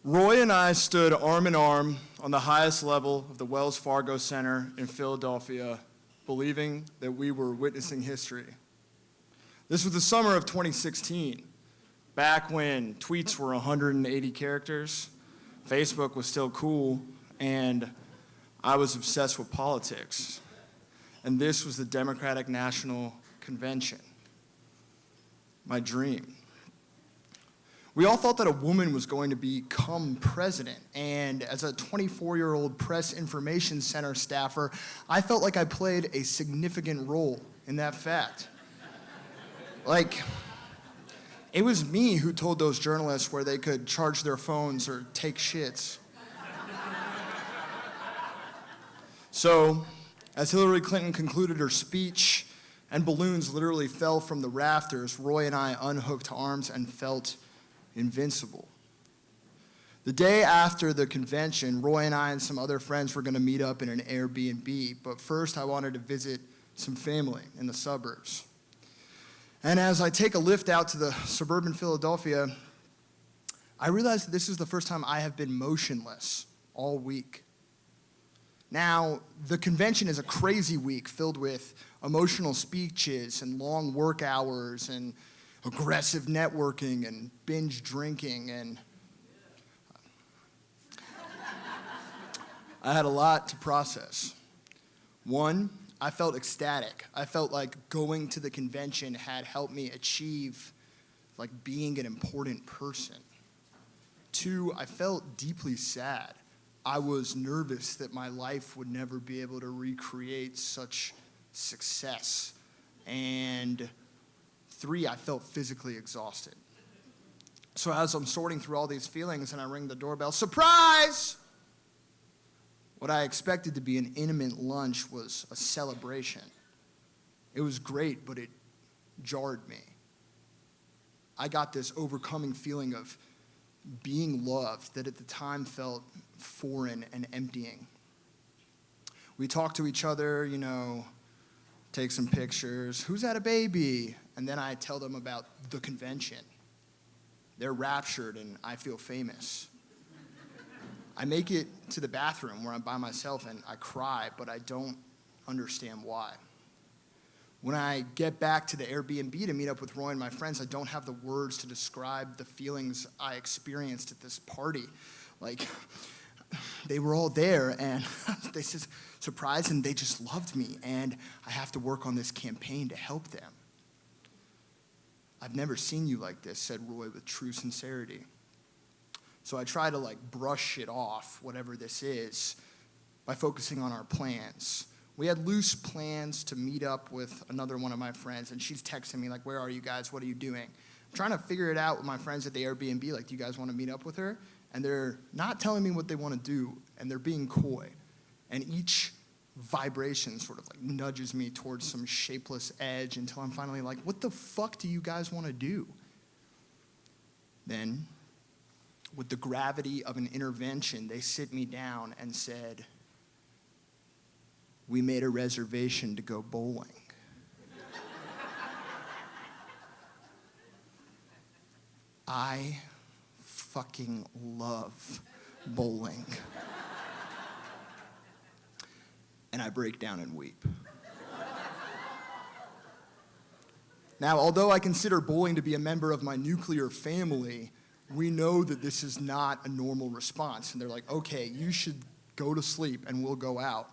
Roy and I stood arm in arm on the highest level of the Wells Fargo Center in Philadelphia, believing that we were witnessing history. This was the summer of 2016, back when tweets were 180 characters, Facebook was still cool, and I was obsessed with politics. And this was the Democratic National Convention, my dream. We all thought that a woman was going to become president, and as a 24-year-old Press Information Center staffer, I felt like I played a significant role in that fact. Like, it was me who told those journalists where they could charge their phones or take shits. So, as Hillary Clinton concluded her speech and balloons literally fell from the rafters, Roy and I unhooked arms and felt invincible. The day after the convention, Roy and I and some other friends were going to meet up in an Airbnb, but first I wanted to visit some family in the suburbs. And as I take a lift out to the suburban Philadelphia, I realized that this is the first time I have been motionless all week. Now, the convention is a crazy week filled with emotional speeches and long work hours and aggressive networking and binge drinking, and I had a lot to process. One, I felt ecstatic. I felt like going to the convention had helped me achieve like being an important person. Two, I felt deeply sad. I was nervous that my life would never be able to recreate such success. And three, I felt physically exhausted. So as I'm sorting through all these feelings and I ring the doorbell, surprise! What I expected to be an intimate lunch was a celebration. It was great, but it jarred me. I got this overcoming feeling of being loved that at the time felt foreign and emptying. We talked to each other, take some pictures. Who's had a baby? And then I tell them about the convention. They're raptured and I feel famous. I make it to the bathroom where I'm by myself and I cry, but I don't understand why. When I get back to the Airbnb to meet up with Roy and my friends, I don't have the words to describe the feelings I experienced at this party. Like, they were all there and they said, surprised, and they just loved me, and I have to work on this campaign to help them. I've never seen you like this, said Roy with true sincerity. So I try to brush it off, whatever this is, by focusing on our plans. We had loose plans to meet up with another one of my friends, and she's texting me where are you guys? What are you doing? I'm trying to figure it out with my friends at the Airbnb, do you guys want to meet up with her? And they're not telling me what they want to do, and they're being coy. And each vibration sort of nudges me towards some shapeless edge until I'm finally what the fuck do you guys want to do? Then, with the gravity of an intervention, they sit me down and said, we made a reservation to go bowling. I fucking love bowling. And I break down and weep. Now, although I consider bowling to be a member of my nuclear family, we know that this is not a normal response. And they're like, okay, you should go to sleep and we'll go out.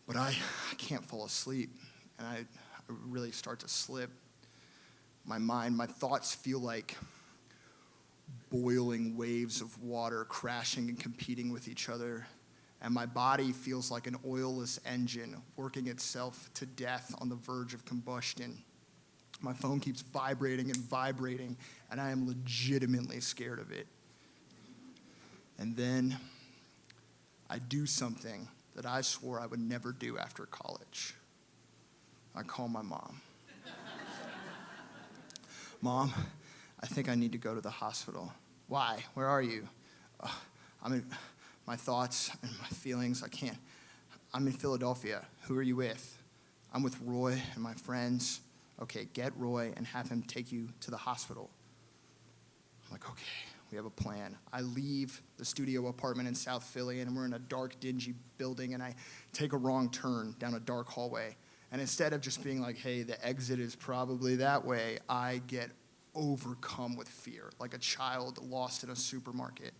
But I can't fall asleep. And I really start to slip. My thoughts feel like boiling waves of water crashing and competing with each other. And my body feels like an oilless engine working itself to death on the verge of combustion. My phone keeps vibrating and vibrating, and I am legitimately scared of it. And then I do something that I swore I would never do after college. I call my mom. Mom, I think I need to go to the hospital. Why? Where are you? I'm in my thoughts and my feelings. I'm in Philadelphia. Who are you with? I'm with Roy and my friends. Okay, get Roy and have him take you to the hospital. I'm like, okay, We have a plan. I leave the studio apartment in South Philly, and we're in a dark, dingy building, and I take a wrong turn down a dark hallway. And instead of just being like, hey, the exit is probably that way, I get overcome with fear, like a child lost in a supermarket.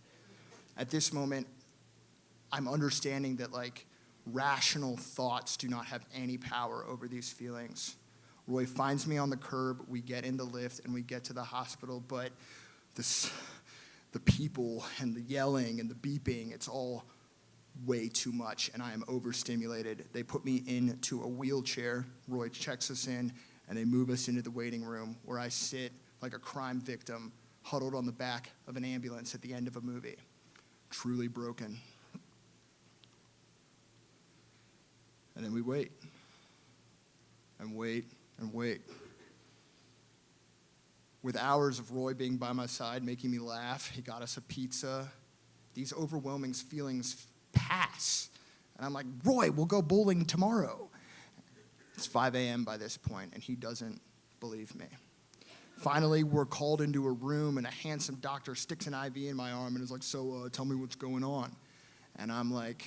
At this moment, I'm understanding that like rational thoughts do not have any power over these feelings. Roy finds me on the curb, we get in the lift, and we get to the hospital, but the people and the yelling and the beeping, it's all way too much, and I am overstimulated. They put me into a wheelchair. Roy checks us in, and they move us into the waiting room where I sit like a crime victim, huddled on the back of an ambulance at the end of a movie. Truly broken. And then we wait, and wait, and wait. With hours of Roy being by my side, making me laugh, he got us a pizza. These overwhelming feelings pass. And I'm like, Roy, we'll go bowling tomorrow. It's 5 a.m. by this point, and he doesn't believe me. Finally, we're called into a room, and a handsome doctor sticks an IV in my arm and is like, so tell me what's going on. And I'm like,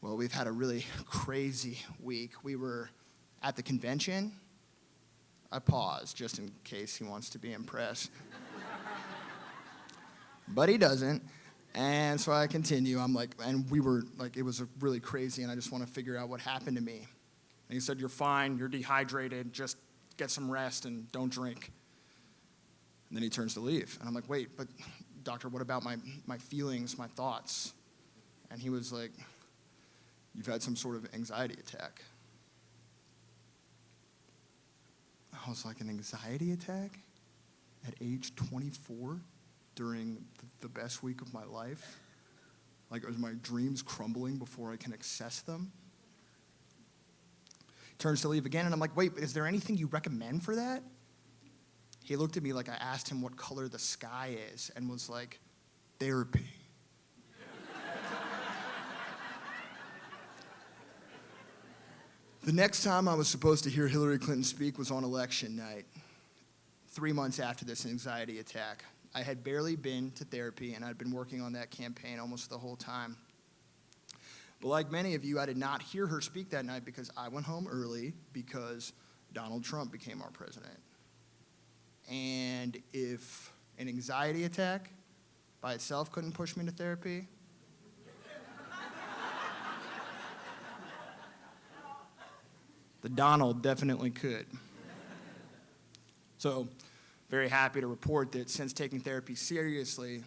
well, we've had a really crazy week. We were at the convention. I paused just in case he wants to be impressed. But he doesn't. And so I continue. I'm like, and we were like, it was really crazy, and I just want to figure out what happened to me. And he said, you're fine, you're dehydrated, just get some rest and don't drink. And then he turns to leave. And I'm like, wait, but doctor, what about my feelings, my thoughts? And he was like, you've had some sort of anxiety attack. I was like, an anxiety attack at age 24 during the best week of my life? Like, are my dreams crumbling before I can access them? Turns to leave again, and I'm like, wait, but is there anything you recommend for that? He looked at me like I asked him what color the sky is and was like, therapy. The next time I was supposed to hear Hillary Clinton speak was on election night, 3 months after this anxiety attack. I had barely been to therapy, and I'd been working on that campaign almost the whole time. But like many of you, I did not hear her speak that night because I went home early because Donald Trump became our president. And if an anxiety attack by itself couldn't push me to therapy, the Donald definitely could. So, very happy to report that since taking therapy seriously,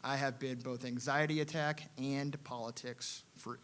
I have been both anxiety attack and politics free.